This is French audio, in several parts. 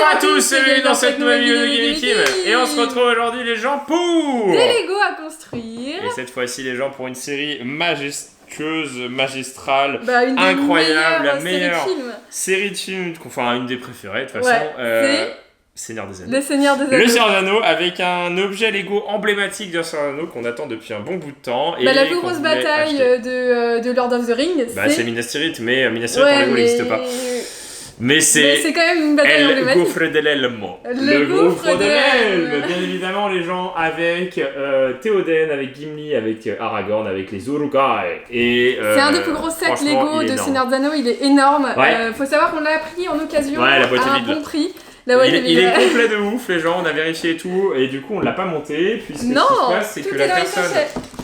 Bonjour à tous et bienvenue dans cette nouvelle vidéo de Gaming Kim. Et on se retrouve aujourd'hui les gens pour des Lego à construire. Et cette fois-ci les gens pour une série majestueuse, magistrale, une incroyable, la meilleure série de films, enfin une des préférées de toute façon. Seigneur des Anneaux. Le Seigneur des Anneaux. Le Seigneur des Anneaux avec un objet Lego emblématique de Seigneur des Anneaux qu'on attend depuis un bon bout de temps. Et la plus grosse bataille de Lord of the Rings. C'est Minas Tirith, mais Minas Tirith pour Lego n'existe pas. Mais c'est quand même une bataille emblématique. Le gouffre de l'Elmo. Le gouffre de l'Elmo. Bien évidemment, les gens avec Théoden, avec Gimli, avec Aragorn, avec les Uruk-hai. C'est un des plus gros sets Lego de Seigneur des Anneaux, il est énorme. Faut savoir qu'on l'a pris en occasion la boîte à est vide. un bon prix. Il est complet de ouf, les gens, on a vérifié et tout, et du coup on l'a pas monté, puisque ce qui se passe, c'est que la personne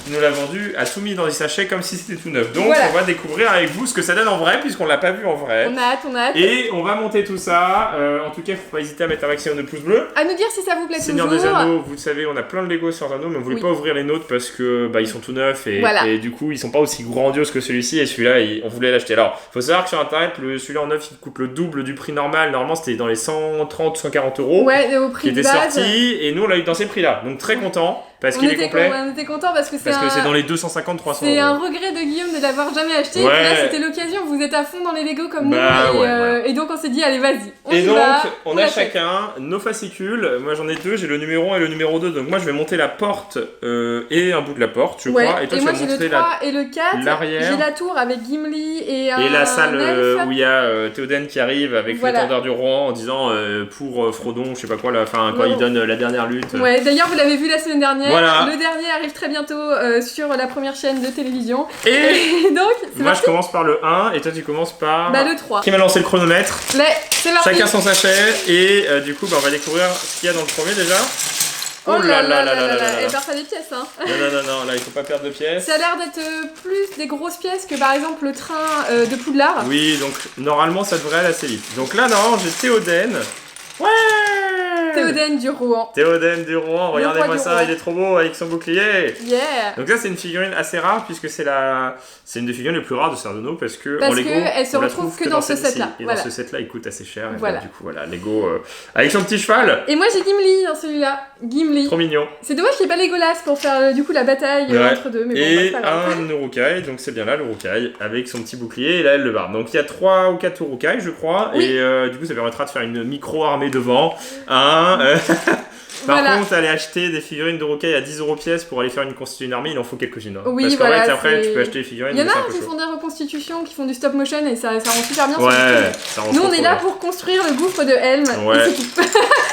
qui nous l'a vendu a tout mis dans des sachets comme si c'était tout neuf. Donc on va découvrir avec vous ce que ça donne en vrai, puisqu'on l'a pas vu en vrai. On a hâte. Et on va monter tout ça. En tout cas, faut pas hésiter à mettre un maximum de pouces bleus. À nous dire si ça vous plaît Seigneur toujours. Seigneur des Anneaux, vous le savez, on a plein de Lego Seigneur des Anneaux, mais on voulait pas ouvrir les nôtres parce que ils sont tout neufs et du coup ils sont pas aussi grandioses que celui-ci, et celui-là on voulait l'acheter. Alors, faut savoir que sur internet, celui-là en neuf il coûte le double du prix normal. Normalement c'était dans les 130, 140 €. Ouais, au prix qui était sorti, et nous on l'a eu dans ces prix-là. Donc très content parce qu'il est complet. On était content parce que c'est dans les 250-300 €. C'est un regret de Guillaume de l'avoir jamais acheté. Et puis là c'était l'occasion, vous êtes à fond dans les Lego comme nous. Et donc on s'est dit allez vas-y. On a chacun nos fascicules. Moi j'en ai deux, j'ai le numéro 1 et le numéro 2. Donc moi je vais monter la porte et un bout de la porte, je crois. Et toi tu vas monter le 3 et le 4. L'arrière. J'ai la tour avec Gimli et la salle où il y a Théoden qui arrive avec l'étendard du Rohan en disant pour Frodon, je sais pas quoi, quand il donne la dernière lutte. Ouais, d'ailleurs vous l'avez vu la semaine dernière. Voilà. Le dernier arrive très bientôt sur la première chaîne de télévision. Et donc, moi je commence par le 1 et toi tu commences par le 3. Qui m'a lancé le chronomètre? C'est parti. Chacun son sachet et du coup on va découvrir ce qu'il y a dans le premier déjà. Oh là là là là là. Elle perd pas des pièces hein. Non, là il faut pas perdre de pièces. Ça a l'air d'être plus des grosses pièces que par exemple le train de Poudlard. Oui, donc normalement ça devrait aller assez vite. Donc là non, j'ai Théoden. Ouais, Théoden du Rohan. Théoden du Rohan, regardez-moi ça, il est trop beau avec son bouclier. Yeah. Donc là c'est une figurine assez rare puisque c'est une des figurines les plus rares de Seigneur des Anneaux parce que en Lego elle se retrouve que dans ce set-là. Et dans ce set-là il coûte assez cher. Et du coup Lego avec son petit cheval. Et moi j'ai Gimli dans celui-là. Gimli. Trop mignon. C'est dommage qu'il n'y ait pas Legolas pour faire du coup la bataille entre deux. Mais et un Uruk-hai, donc c'est bien là l'Uruk-hai avec son petit bouclier et là elle le barre. Donc il y a 3 ou 4 Uruk-hai je crois et du coup ça permettra de faire une micro-armée devant. Par contre, aller acheter des figurines de Uruk-hai à 10 € pièce pour aller faire constituer une armée, il en faut quelques-unes. Oui, parce qu'en fait, après, tu peux acheter des figurines. Il y en a qui font des reconstitutions, qui font du stop motion et ça rend super bien. Ça rend Nous, on est là pour construire le gouffre de Helm.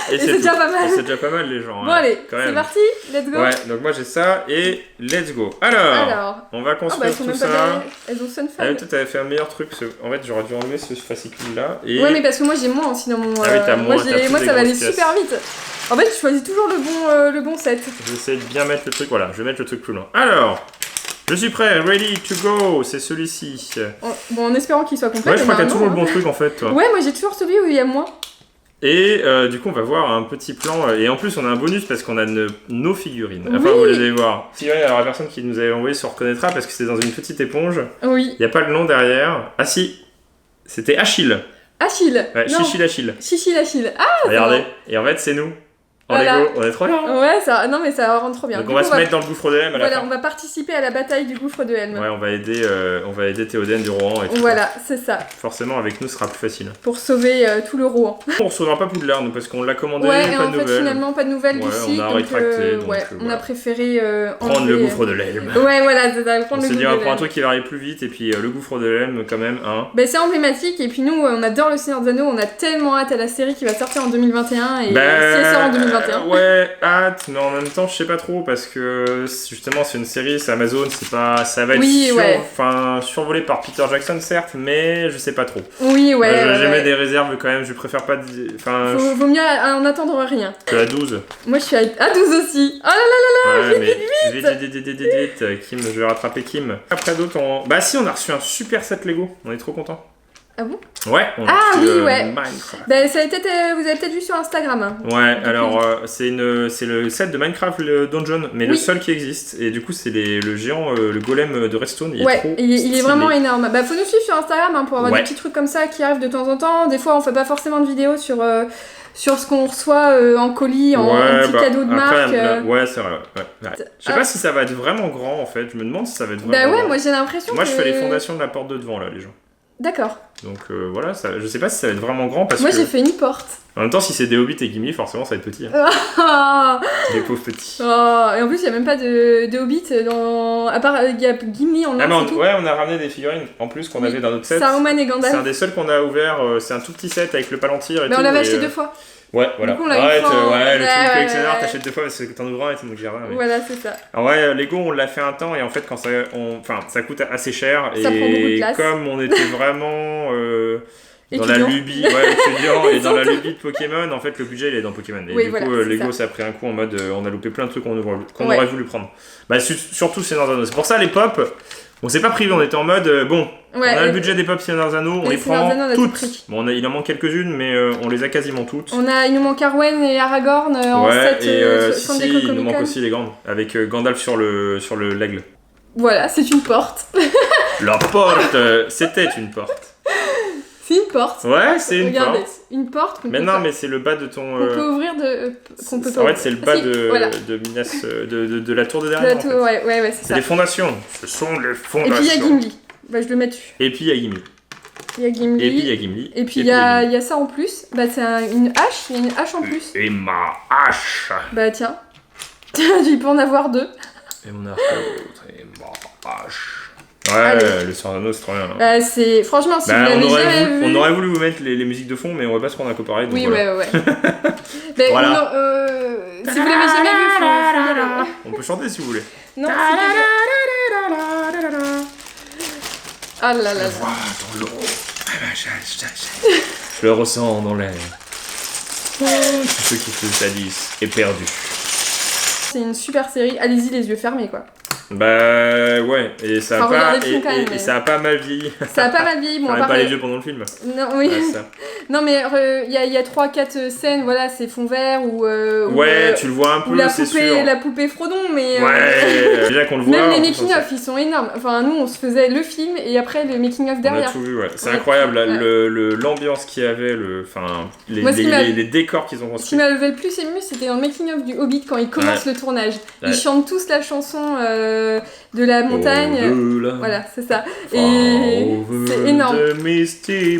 Et c'est déjà pas mal. C'est déjà pas mal, les gens. Bon, allez, c'est parti, let's go. Ouais, donc moi j'ai ça et let's go. Alors on va construire tout ça. Elles ont Sunfab. Toi, t'avais fait un meilleur truc. En fait, j'aurais dû enlever ce fascicule-là. Ouais, mais parce que moi j'ai moins aussi dans mon. Moi, ça va aller super vite. En fait, je choisis toujours le bon set. J'essaie de bien mettre le truc. Voilà, je vais mettre le truc plus loin. Alors, je suis prêt, ready to go. C'est celui-ci. Bon, en espérant qu'il soit complet. Ouais, je crois qu'il y a toujours le bon truc en fait, toi. Ouais, moi j'ai toujours celui où il y a moins. Et du coup, on va voir un petit plan. Et en plus, on a un bonus parce qu'on a nos figurines. Enfin, vous les allez voir. Figurines, alors la personne qui nous avait envoyé se reconnaîtra parce que c'était dans une petite éponge. Oui. Il n'y a pas le nom derrière. Ah si, c'était Achille. Achille. Ouais, Chichi l'Achille. Chichi l'Achille. Ah, regardez. Et en fait, c'est nous. En Lego, on est trop bien. Ouais, non mais ça rentre trop bien. Donc on va se mettre dans le gouffre de Helm à la fin. On va participer à la bataille du gouffre de Helm. Ouais, on va aider Théoden du Rohan et tout. Voilà, c'est ça. Forcément, avec nous, ce sera plus facile. Pour sauver tout le Rohan. On ne recevra pas Poudlard, nous, parce qu'on l'a commandé, pas de nouvelles. Finalement, pas de nouvelles du site. On a rétracté. On a préféré prendre le gouffre de l'Helm. Ouais, voilà, c'est ça. On s'est dit, on va prendre un truc qui va arriver plus vite, et puis le gouffre de l'Helm, quand même, c'est emblématique, et puis nous, on adore le Seigneur des Anneaux, on a tellement hâte à la série qui va sortir en 2021, et si elle sort en 2021. Ouais, hâte, mais en même temps, je sais pas trop, parce que justement, c'est une série, c'est Amazon, ça va être survolé par Peter Jackson, certes, mais je sais pas trop. Oui, j'émets des réserves quand même, je préfère pas. Vaut mieux en attendre rien. Je suis à 12. Moi, je suis à 12 aussi. Oh là là là là, vite, Kim, je vais rattraper Kim. Après d'autres, si, on a reçu un super set Lego, on est trop contents. Ah bon? Ouais, on a reçu Minecraft. Ça a été, vous avez peut-être vu sur Instagram. Ouais, alors c'est le set de Minecraft le Dungeon, mais le seul qui existe. Et du coup, c'est le géant, le golem de Redstone. Il est trop il est vraiment énorme. Faut nous suivre sur Instagram pour avoir des petits trucs comme ça qui arrivent de temps en temps. Des fois, on fait pas forcément de vidéos sur sur ce qu'on reçoit en colis, en petit cadeau de marque. Ouais, c'est vrai. Ouais. Je sais pas si ça va être vraiment grand en fait. Je me demande si ça va être vraiment grand. Moi j'ai l'impression Moi je fais les fondations de la porte de devant là, les gens. D'accord. Donc voilà, je sais pas si ça va être vraiment grand parce que... Moi j'ai fait une porte. En même temps, si c'est des Hobbits et Gimli, forcément ça va être petit. Hein. Des pauvres petits. Et en plus, il n'y a même pas de Hobbits dans... À part, il y a Gimli en or, c'est tout. Ouais, on a ramené des figurines en plus qu'on avait dans notre set. Saruman et Gandalf. C'est un des seuls qu'on a ouvert, c'est un tout petit set avec le Palantir et tout. Mais on l'avait acheté 2 fois. Ouais, voilà. Du coup, le truc collectionneur, t'achètes 2 fois parce que t'en ouvres un et tu me dis rien. Mais... Voilà, c'est ça. Alors Lego, on l'a fait un temps et en fait, quand ça coûte assez cher. Ça prend beaucoup de place. Comme on était vraiment... dans la lubie, étudiant et dans la lubie de Pokémon, en fait le budget il est dans Pokémon. Et du coup Lego ça a pris un coup en mode on a loupé plein de trucs qu'on aurait voulu prendre. Surtout Seigneur des Anneaux. C'est pour ça les pop, on s'est pas privé, on était en mode on a le budget des pop Seigneur des Anneaux, on les prend toutes. Bon, il en manque quelques-unes mais on les a quasiment toutes. Il nous manque Arwen et Aragorn en set il nous manque aussi les grandes avec Gandalf sur l'aigle. Voilà, c'est une porte. La porte, c'était une porte. C'est une porte. Ouais, c'est une porte. Regardez, une porte qu'on mais non, mais c'est le bas de ton... qu'on peut ouvrir qu'on peut pas en fait, c'est le bas de Minas... de la tour de derrière, en fait. Ouais, c'est ça. C'est les fondations. Ce sont les fondations. Et puis il y a Gimli. Je le mets dessus. Et puis il y a Gimli. Et puis il y a ça en plus. C'est une hache. Il y a une hache en plus. Et ma hache. Tiens. Il peut en avoir 2. Et mon arc et ma hache. Ouais, le Seigneur des Anneaux, c'est trop bien. Franchement, si vous l'avez jamais vu... On aurait voulu vous mettre les musiques de fond, mais on va pas se prendre un copareil. Oui, voilà. ouais. Mais voilà. Si vous l'avez jamais vu, faut y aller. On peut chanter si vous voulez. Non, ah là là. Dans l'eau. Je le ressens dans l'air. Tous ceux qui se salissent est perdu. C'est une super série. Allez-y les yeux fermés, quoi. Ouais, et ça a ça a pas mal vieilli. Ça a pas mal vieilli, bon, pas les yeux pendant le film. Non, oui. Ouais, ça. Non, mais il y a 3-4 scènes, voilà, c'est fond vert ou tu le vois un peu, c'est sûr. La poupée Frodon, mais déjà qu'on le voit. même les making-of, ils sont énormes. Enfin, nous, on se faisait le film et après le making-of derrière. On a tout vu, ouais. C'est incroyable, l'ambiance qu'il y avait, les décors qu'ils ont construits. Ce qui m'avait le plus ému, c'était dans le making-of du Hobbit quand ils commencent le tournage. Ils chantent tous la chanson de la montagne. Voilà, c'est ça. Et c'est énorme. C'est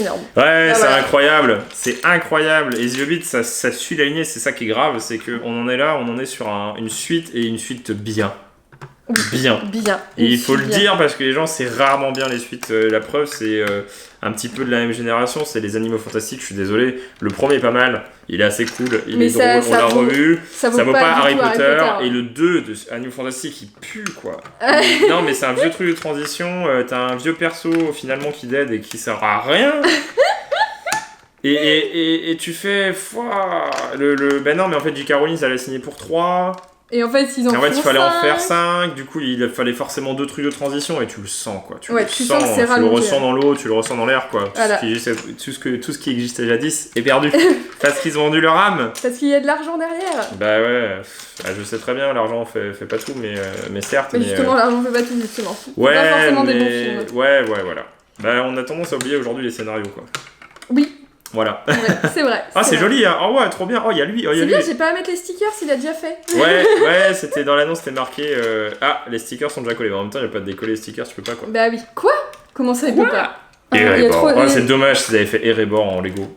énorme. Ouais, c'est incroyable. C'est incroyable. Et The Hobbit, ça suit la lignée, c'est ça qui est grave, c'est qu'on en est là, on en est sur une suite et une suite bien. Bien. Et il faut le dire parce que les gens, c'est rarement bien les suites. La preuve, c'est un petit peu de la même génération, c'est les Animaux Fantastiques. Je suis désolé, le premier est pas mal, il est assez cool, il est drôle, on l'a revu. Ça vaut pas Harry Potter. Et le 2 de Animaux Fantastiques, il pue quoi. Non, mais c'est un vieux truc de transition. T'as un vieux perso finalement qui dead et qui sert à rien. Et tu fais. Ben non, mais en fait, J.K. Rowling, ça l'a signé pour 3. Et en fait, il fallait en faire 5, du coup, il fallait forcément 2 trucs de transition et tu le sens, quoi. Tu le ressens dans l'eau, tu le ressens dans l'air, quoi. Voilà. Tout ce qui existait jadis est perdu. Parce qu'ils ont vendu leur âme. Parce qu'il y a de l'argent derrière. Bah ouais, je sais très bien, l'argent fait pas tout, mais certes. Mais justement, l'argent fait pas tout, justement. Ouais, pas forcément des bons films. Ouais, voilà. Bah, on a tendance à oublier aujourd'hui les scénarios, quoi. Oui. Voilà. Ouais, c'est vrai. C'est joli, hein. Oh ouais, trop bien. Oh, il y a lui. C'est bien, j'ai pas à mettre les stickers, il a déjà fait. Ouais, c'était dans l'annonce, c'était marqué. Les stickers sont déjà collés. En même temps, il n'y a pas de décoller les stickers, tu peux pas quoi. Bah oui. Quoi ? Comment ça, il peut pas ? Erebor. C'est dommage s'ils avaient fait Erebor en Lego.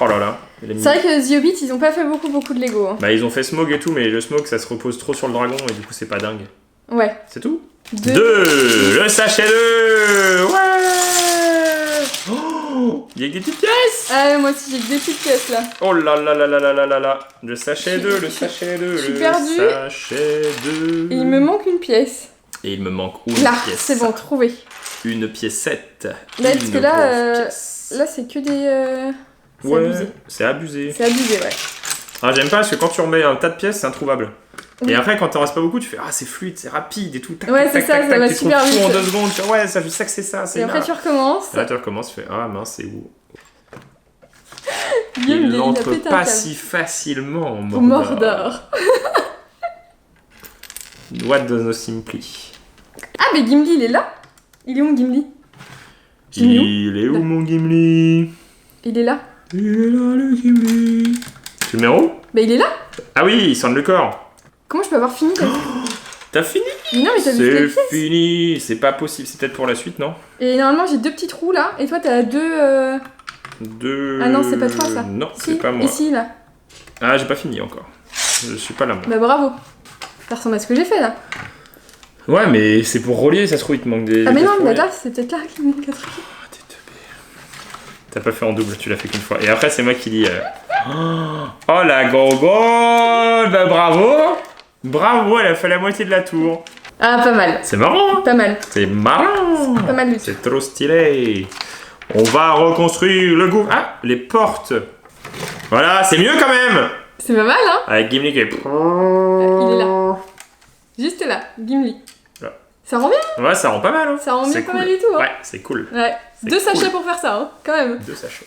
Oh là là. C'est vrai que The Hobbit, ils ont pas fait beaucoup de Lego. Hein. Bah, ils ont fait Smaug et tout, mais le Smaug, ça se repose trop sur le dragon et du coup, c'est pas dingue. Ouais. C'est tout ? 2 Le sachet 2 Ouais. Oh, il y a que des petites pièces. Moi aussi j'ai que des petites pièces là. Oh là là là là là là là là. Le sachet 2, le sachet 2, je suis perdue. Sachet 2. Et il me manque une pièce. Et il me manque une là, pièce. C'est bon, trouvé. Une piécette. Là, parce que là c'est que des... c'est abusé. C'est abusé, ouais. Ah, j'aime pas parce que quand tu remets un tas de pièces, c'est introuvable. Oui. Et après, quand t'en restes pas beaucoup, tu fais c'est fluide, c'est rapide et tout. Tac, ouais, c'est ça, ça va super vite. En 2 secondes, tu fais je sais que c'est ça. Et après, tu recommences. Là, tu recommences, tu fais mince, c'est où il n'entre pas si facilement au Mordor. What does not simply. Ah, mais Gimli, il est là. Il est où, Gimli? Il est où, mon Gimli? Il est là. Il est là, le Gimli. Tu le mets en haut? Bah, il est là. Ah oui, il sonne le corps. Comment je peux avoir fini T'as fini? Mais non, mais t'as vu les pièces. C'est fini. C'est pas possible. C'est peut-être pour la suite, non? Et normalement, j'ai 2 petits trous là. Et toi, t'as 2. Ah non, c'est pas toi ça. Non, si, c'est pas moi. Ici, là. Ah, j'ai pas fini encore. Je suis pas là, moi. Bah, bravo. Ça ressemble à ce que j'ai fait là. Ouais, mais c'est pour relier, ça se trouve, il te manque des. Ah, mais non, mais là, c'est peut-être là qu'il manque un truc. T'as pas fait en double, tu l'as fait qu'une fois. Et après, c'est moi qui dis. Oh la gogole! Bah bravo! Bravo, elle a fait la moitié de la tour. Ah, pas mal. C'est marrant, hein? Pas mal. C'est marrant! Pas mal du tout. C'est trop stylé. On va reconstruire le gouffre. Ah, les portes. Voilà, c'est mieux quand même! C'est pas mal, hein? Avec Gimli qui est. Il est là. Juste là, Gimli. Là. Ça rend bien? Ouais, ça rend pas mal, hein? Ça rend bien pas mal du tout, hein? Ouais, c'est cool. Ouais. 2 sachets pour faire ça, hein, quand même. 2 sachets.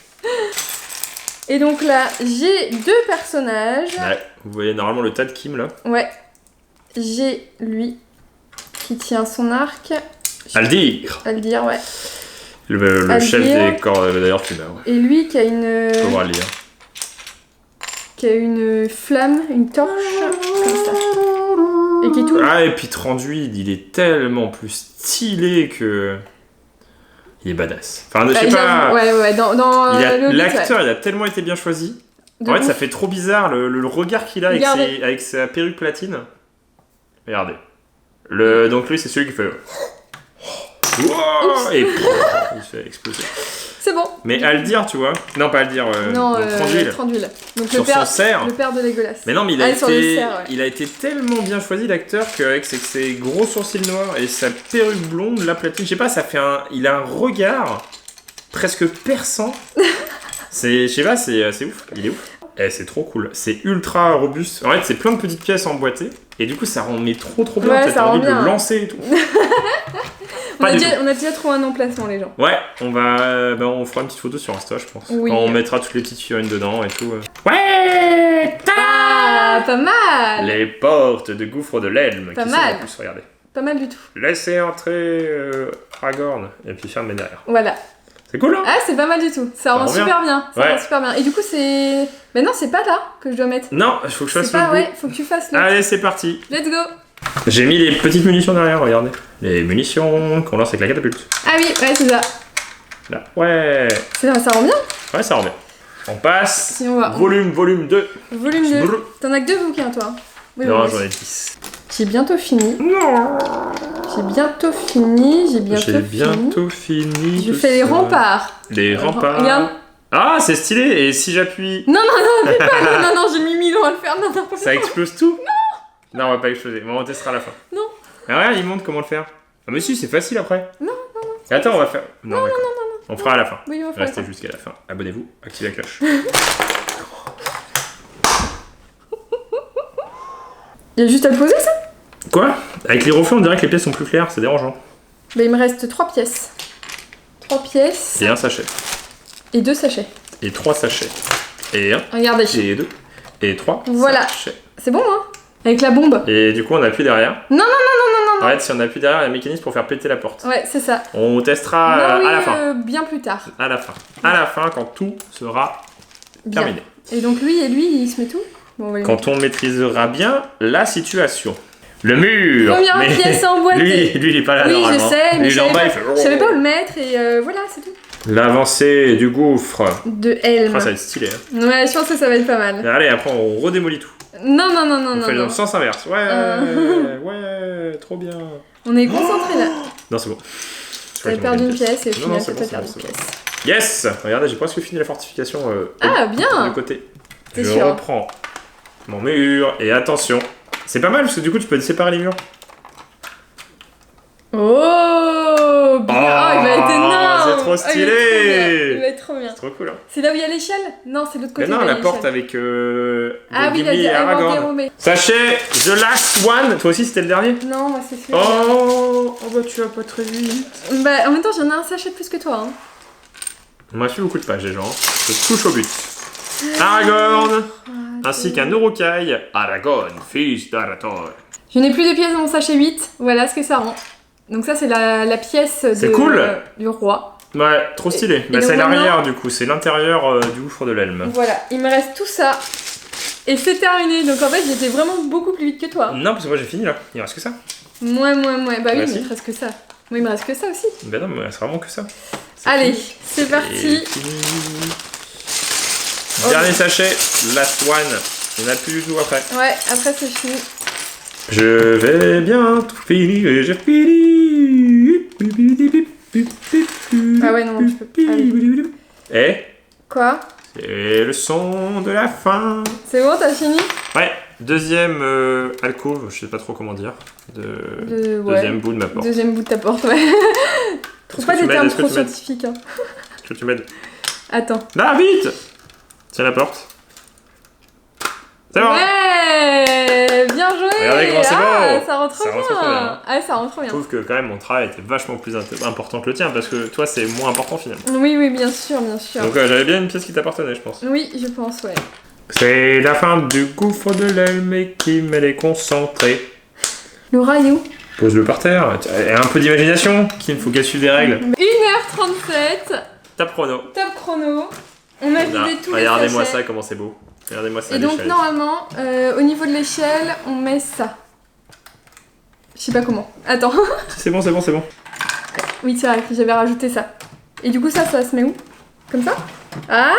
Et donc là, j'ai 2 personnages. Ouais, vous voyez normalement le tas de Kim là. Ouais. J'ai lui qui tient son arc. Aldir. Aldir, ouais. Le Aldir. chef des corps, d'ailleurs tu meurs. Et lui qui a une. Faut voir Aldir. Qui a une flamme, une torche, comme ça. Et qui est tout. Ah, et puis Tranduil, il est tellement plus stylé que. Il est badass. Enfin, je sais pas. Ouais, dans l'acteur, il a tellement été bien choisi. En fait, ça fait trop bizarre le regard qu'il a avec sa perruque platine. Regardez. Donc lui, c'est celui qui fait. Wow, et il fait exploser. C'est bon. Mais Aldir, tu vois. Non, pas Aldir. Non, Tranduil. Donc sur son cerf. Le père de Legolas. Mais non, mais il a été tellement bien choisi l'acteur qu'avec ses gros sourcils noirs et sa perruque blonde, la platine, je sais pas, ça fait il a un regard presque perçant. Je sais pas, c'est ouf. Il est ouf. Et c'est trop cool. C'est ultra robuste. En fait, c'est plein de petites pièces emboîtées. Et du coup, ça rend trop bien. Ouais, t'as envie de le lancer et tout. On a déjà trouvé un emplacement, les gens. Ouais, on fera une petite photo sur Insta, je pense. Oui. On mettra toutes les petites figurines dedans et tout. Ouais, ah, pas mal. Les portes de gouffre de l'Elme. Pas mal. En plus, regardez. Pas mal du tout. Laissez entrer Aragorn et puis fermez derrière. Voilà. C'est cool, hein? Ah, c'est pas mal du tout. Ça rend super bien. Ça rend super bien. Et du coup, c'est. Mais non, c'est pas là que je dois mettre. Non, il faut que je fasse le bout. Ouais, faut que tu fasses le. Allez, c'est parti. Let's go. J'ai mis les petites munitions derrière, regardez. Les munitions qu'on lance avec la catapulte. Ah oui, ouais, c'est ça. Là, ouais. Ça rend bien? Ouais, ça rend bien. On passe. Si on va... Volume 2. Volume 2. T'en as que 2 bouquins, toi? Oui, non, j'en ai 10. J'ai bientôt fini. Non. J'ai bientôt fini. Je fais les remparts. Les remparts. Regarde. Ah, c'est stylé. Et si j'appuie... Non, j'ai mis 1000 ans à le faire. Non. Ça explose tout? Non, on va pas exploser. Bon, on testera à la fin. Non. Mais regarde, il montre comment le faire. Ah, mais si, c'est facile après. Non. Attends, on va faire... Non. On fera à la fin. Oui, on fera. Restez jusqu'à la fin. Abonnez-vous, activez la cloche. Il y a juste à le poser, ça? Quoi? Avec les reflets, on dirait que les pièces sont plus claires, c'est dérangeant. Bah, il me reste 3 pièces. 3 pièces. Et un sachet. Et 2 sachets. Et 3 sachets. Et 1. Regardez. Et 2. Et 3. Voilà. Sachets. C'est bon, hein? Avec la bombe. Et du coup, on appuie derrière. Non. En fait, si on appuie derrière, il y a un mécanisme pour faire péter la porte. Ouais, c'est ça. On testera à la fin. Bien plus tard. À la fin. À la fin, quand tout sera terminé. Et donc lui, il se met tout? Bon, quand on maîtrisera bien la situation. Le mur. Première pièce emboîtée. Lui, il est pas là normalement. Oui, je sais, mais je fait... savais pas où le mettre et voilà, c'est tout. L'avancée du gouffre. De Helm. Ça va être stylé. Hein. Ouais, je pense que ça va être pas mal. Allez, après on redémolit tout. Non. On fait dans le sens inverse. Ouais, trop bien. On est concentré là. Non, c'est bon. T'as perdu une pièce et au final t'as pas perdu une pièce. Yes. Regardez, j'ai presque fini la fortification. Bien. De côté. Je reprends mon mur et attention. C'est pas mal parce que du coup tu peux séparer les murs. Oh, bien. Il va être énorme. C'est trop stylé. Il va être trop bien. C'est trop cool. Hein. C'est là où il y a l'échelle? Non, c'est l'autre côté. Mais non, la porte avec Gimli et Aragorn. Sachez, The Last One. Toi aussi c'était le dernier? Non, moi c'est celui-là. Oh bah tu vas pas très vite. Bah en même temps j'en ai un sachet de plus que toi. Hein. On m'a fait beaucoup de pages les gens. Je touche au but. Aragorn, ainsi qu'un Uruk-hai, Aragorn, fils d'Arathorn. Je n'ai plus de pièces dans mon sachet 8, voilà ce que ça rend. Donc ça c'est la pièce cool. Du roi. Ouais, trop stylé. Bah, c'est l'arrière du coup, c'est l'intérieur du gouffre de l'Elm. Voilà, il me reste tout ça. Et c'est terminé, donc en fait j'étais vraiment beaucoup plus vite que toi. Non, parce que moi j'ai fini là, il me reste que ça. Moi, bah oui, mais il me reste que ça. Moi il me reste que ça aussi. Bah non, mais il reste vraiment que ça. Allez, c'est parti. Dernier sachet, last one. Il n'y en a plus du tout après. Ouais, après c'est fini. Je vais bien tout finir et j'ai fini. Ah ouais, non, tu peux pas. Et quoi? C'est le son de la fin. C'est bon, t'as fini? Ouais, deuxième alcôve, je sais pas trop comment dire. Deuxième bout de ma porte. Deuxième bout de ta porte, ouais. Trouve pas des termes trop scientifiques. Hein. Est-ce que tu m'aides? Attends. Là, vite! Tiens la porte. C'est bon! Ouais! Bien joué! Regardez comment c'est beau! Ça rentre bien! Ah, ça rentre bien. Je trouve que quand même mon travail était vachement plus important que le tien parce que toi c'est moins important finalement. Oui, bien sûr, bien sûr. Donc j'avais bien une pièce qui t'appartenait, je pense. Oui, je pense, ouais. C'est la fin du gouffre de l'Elm et Kim, elle est concentrée. Le rayon. Pose-le par terre. Et un peu d'imagination, Kim, faut qu'elle suive des règles. 1h37. Top chrono. Top chrono. On a vidé tous les Regardez-moi sachets. ça, comment c'est beau. Regardez-moi ça. Et donc normalement, au niveau de l'échelle, on met ça. Je sais pas comment. Attends. C'est bon. Oui, c'est vrai que j'avais rajouté ça. Et du coup, ça se met où? Comme ça? Ah!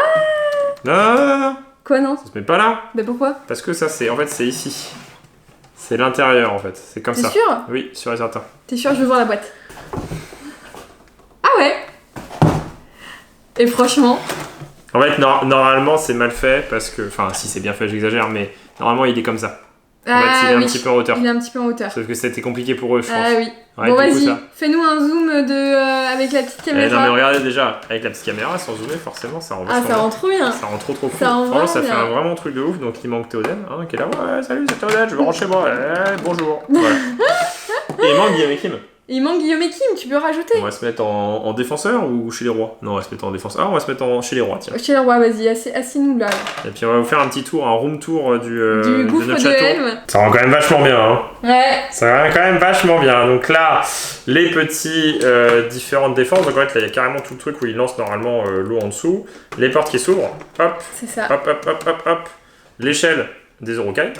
Non. Quoi, non? Ça se met pas là. Bah pourquoi? Parce que ça, c'est en fait, c'est ici. C'est l'intérieur, en fait. C'est comme ça. T'es sûr? Oui, sûr et certain. T'es sûr? Je veux voir la boîte. Ah ouais! Et franchement... En fait, normalement, c'est mal fait parce que... Enfin, si c'est bien fait, j'exagère, mais normalement, il est comme ça. En fait, il est un petit peu en hauteur. Il est un petit peu en hauteur. Sauf que c'était compliqué pour eux, je pense. Ah oui. Ouais, bon, vas-y, fais-nous un zoom avec la petite caméra. Non, mais regardez déjà, avec la petite caméra, sans zoomer, forcément, ça rend ça rend trop bien. Ça rend trop cool. Franchement, ça fait un vraiment truc de ouf. Donc, il manque Théoden, hein, qui est là. Ouais, salut, c'est Théoden, je vais rentrer chez moi. Bonjour. Voilà. Et il manque Guillaume et Kim. Il manque Guillaume et Kim, tu peux rajouter. On va se mettre en défenseur ou chez les rois? Non, on va se mettre en défenseur. Ah, on va se mettre chez les rois, tiens. Chez les rois, vas-y, assis-nous là. Et puis on va vous faire un petit tour, un room tour du gouffre de notre de château. l'Elm. Ça rend quand même vachement bien, hein. Ouais. Ça rend quand même vachement bien. Donc là, les petits différentes défenses. Donc en fait, là, il y a carrément tout le truc où il lance normalement l'eau en dessous. Les portes qui s'ouvrent. Hop. C'est ça. Hop. L'échelle des Orokai.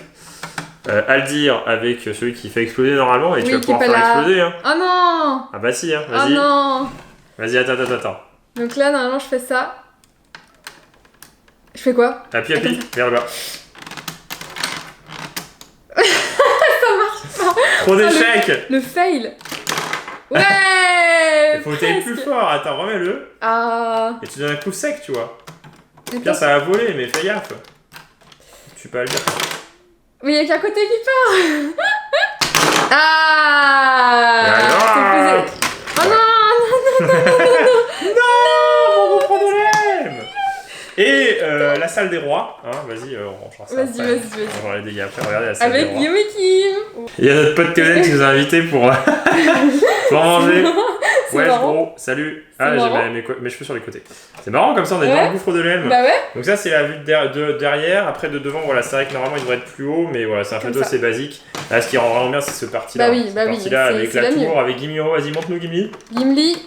Aldir avec celui qui fait exploser normalement et tu vas pouvoir faire exploser. Hein. Oh non! Ah bah si, hein, vas-y. Oh non! Vas-y, attends. Donc là, normalement, je fais ça. Je fais quoi? Appuie, vers le bas. Ça marche pas! Trop d'échecs! Le fail! Ouais! Il faut que t'ailles plus fort, attends, remets-le. Ah! Et tu donnes un coup sec, tu vois. Pire, ça va voler, mais fais gaffe. Tu peux pas le dire. Mais il y a qu'un côté qui part. Ah. Oh non. Non, mon gros de l'Elm. Et la salle des rois, hein, vas-y, on rangera ça. Vas-y. On va voir les dégâts après, regardez la salle des rois. Avec Guillaume et Kim. Il y a notre pote Théoden qui nous a invités pour manger. Ouais, gros, salut. Ah, j'ai mes cheveux sur les côtés. C'est marrant, comme ça on est dans le gouffre de l'Elm. Bah ouais. Donc ça c'est la vue de derrière, après de devant, voilà, c'est vrai que normalement il devrait être plus haut, mais voilà, c'est un château assez basique. Là ce qui rend vraiment bien c'est ce parti-là. Bah oui. Parti-là avec la tour, avec Gimli, vas-y monte-nous Gimli. Gimli.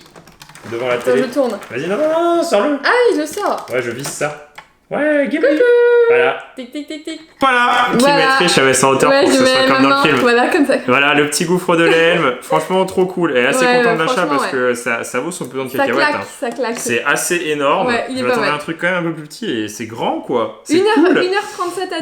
Devant la télé. Je tourne. Vas-y, non, sors-le. Ah oui, je le sors. Ouais, je vise ça. Ouais, Gimli. Voilà. Tic. Voilà. Qui mettrait, je savais ça en hauteur pour que ce soit comme dans le film. Voilà, comme ça. Voilà, le petit gouffre de l'Elm. Franchement, trop cool. Et assez content de l'achat parce que ça vaut son pesant de cacahuètes. Ça claque. C'est assez énorme. Ouais, il est je pas m'attendais mal. à un truc quand même un peu plus petit et c'est grand quoi. 1h37 à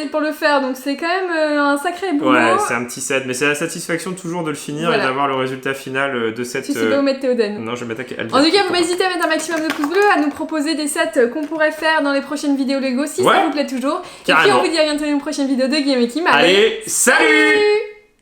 2 pour le faire, donc c'est quand même un sacré boulot. Ouais, c'est un petit set, mais c'est la satisfaction toujours de le finir et d'avoir le résultat final de cette. Tu sais pas où mettre Théoden. Non, je vais mettre En tout cas, vous n'hésitez à mettre un maximum de pouces bleus, à nous proposer des sets qu'on pourrait faire dans les prochaines vidéos Lego si ça vous plaît toujours. Carrément. Et puis on vous dit à bientôt dans une prochaine vidéo de Guillaume et Kim. Allez, salut!